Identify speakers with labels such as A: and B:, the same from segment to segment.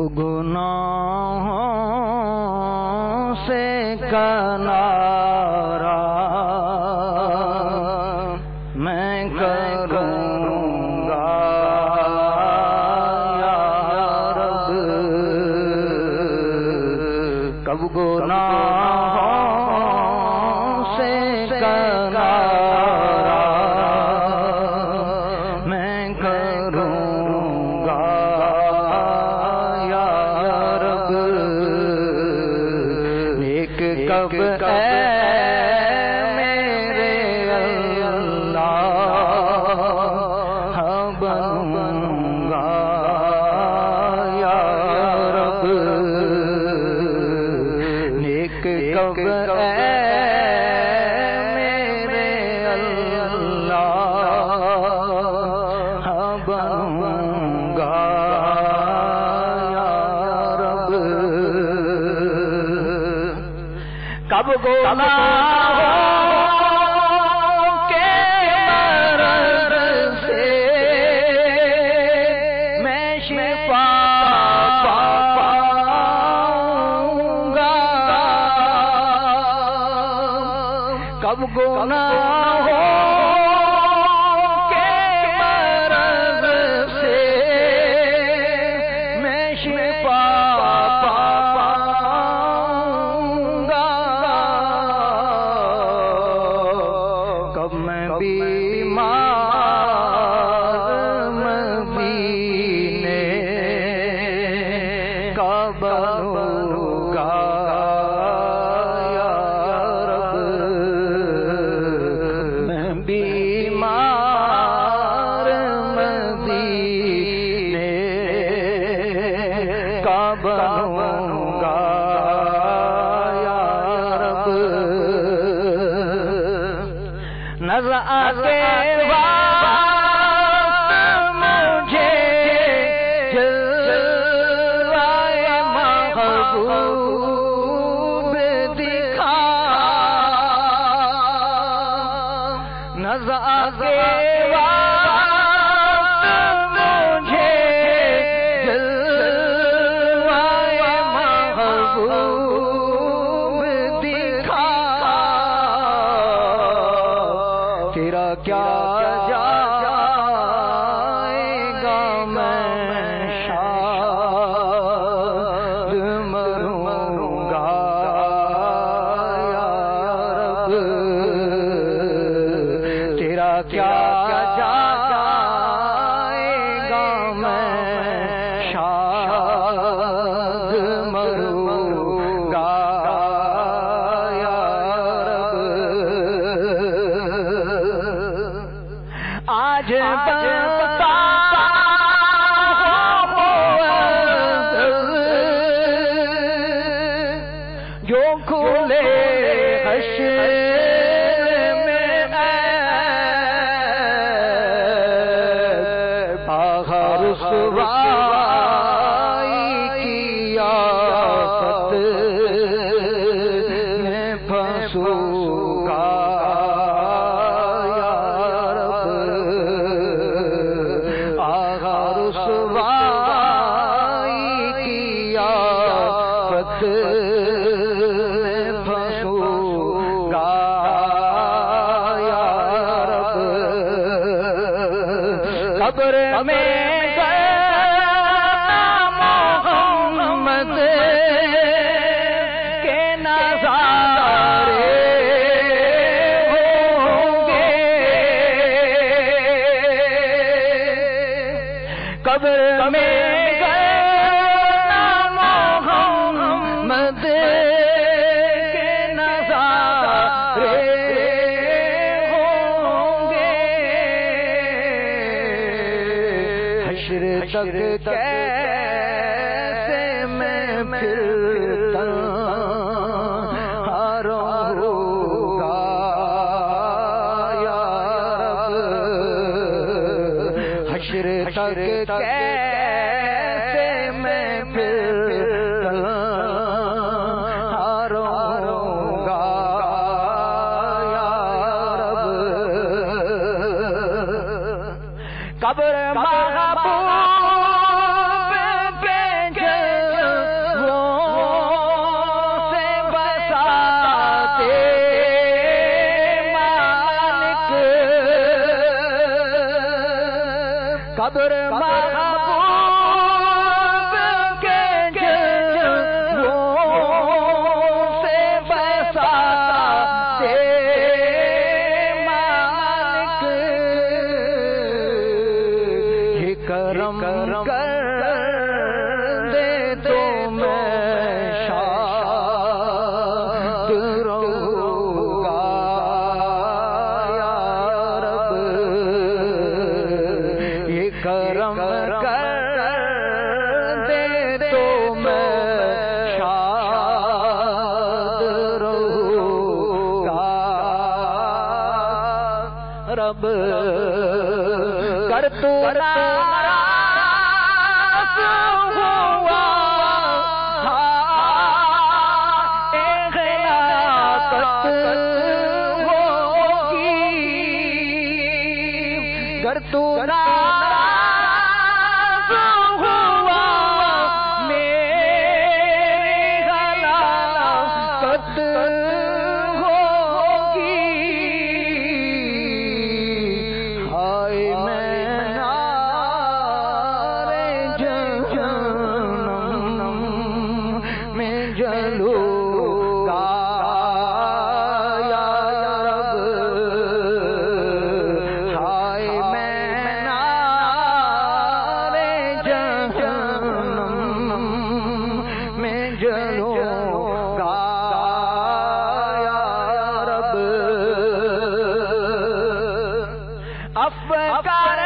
A: گناہوں سے کنارہ میں کروں گا یا رب، کب گناہوں سے کنارہ میں کروں گا یا رب، نیک کب میرے اللہ بنوں گا یا رب، نیک کب میرے اللہ بنوں گا یا رب، کب گناہوں کے مرض سے میں شفا پاؤں گا، کب گناہوں کے مرض سے میں شفا پاؤں گا، کب میں بیمار مدینے کا بنوں گا یا رب، میں بیمار مدینے کا بنوں گا یا رب، نظر آتے وقت مجھے جلوائے محبوب دکھا، نظر آتے وقت مجھے جلوائے محبوب دکھا، تیرا کیا جائے گا میں شاد مروں گا یا رب، تیرا کیا جائے گا میں شاد مروں گا یا رب، آج بنتا جو کھلے حشر میں آخر رسوائی کی آفت میں پھنسوں گا یا رب، آخر رسوائی کی آفت میں پھنسوں گا یا رب، قبر میں محمد کے نظارے ہوں گے، قبر میں محمد کے نظارے ہوں گے، حشر تک کیسے میں پھر تنہا رہوں گا یا رب، حشر تک کیسے میں پھر تنہا رہوں گا یا رب، قبر محبوب پہ قبر محبوب کے جلووں سے بسا دے مالک، یہ کرم کر دے تو میں شاد رہوں گا یا رب، یہ کرم کر دے تو میں شاد رہوں گا رب، کر تو ناراض ہوا ہلاکت ہوگی، گر تو ناراض ہوا میری ہلاکت ہوگی، ہائے میں نارے جہنم میں جلوں گا یا رب، ہائے میں نارے جہنم میں جلوں گا یا رب، افکار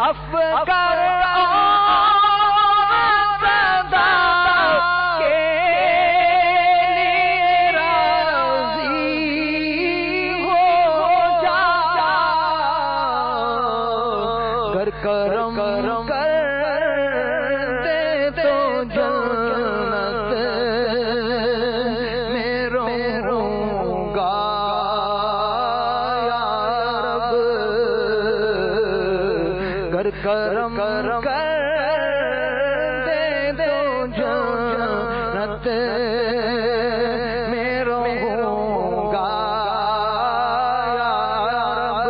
A: افکار صدا کے راضی ہو جا، گر کرم کر دے تو جنت میں رہوں گا یا رب، گر کرم کر دے تو جنت میں رہوں گا یا رب،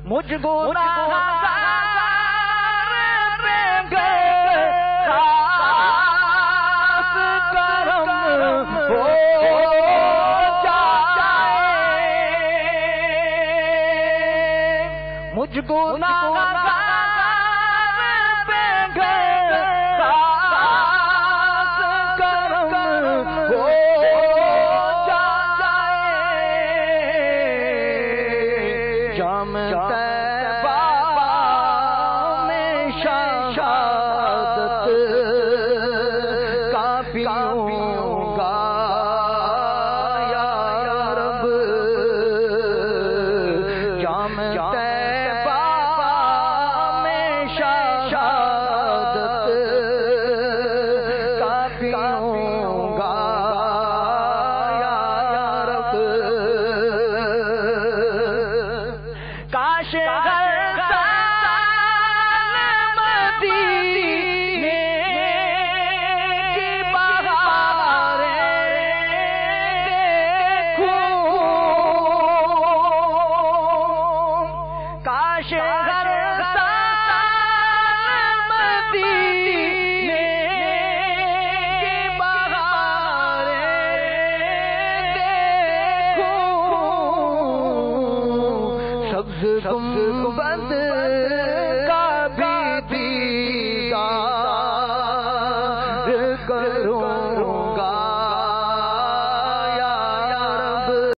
A: مجھ گناہگار پہ خاص کرم ہو مجھ گناہگار پہ خاص کرم ہو جائے، جام طیبہ میں شہادت کا پیوں گا یا رب، جام طیبہ میں شہادت کا پیوں گا یا رب، کاش ہر سال مدینے کی بہاریں دیکھوں، کاش ہر سال مدینے کی بہاریں دیکھوں، سبز گنبد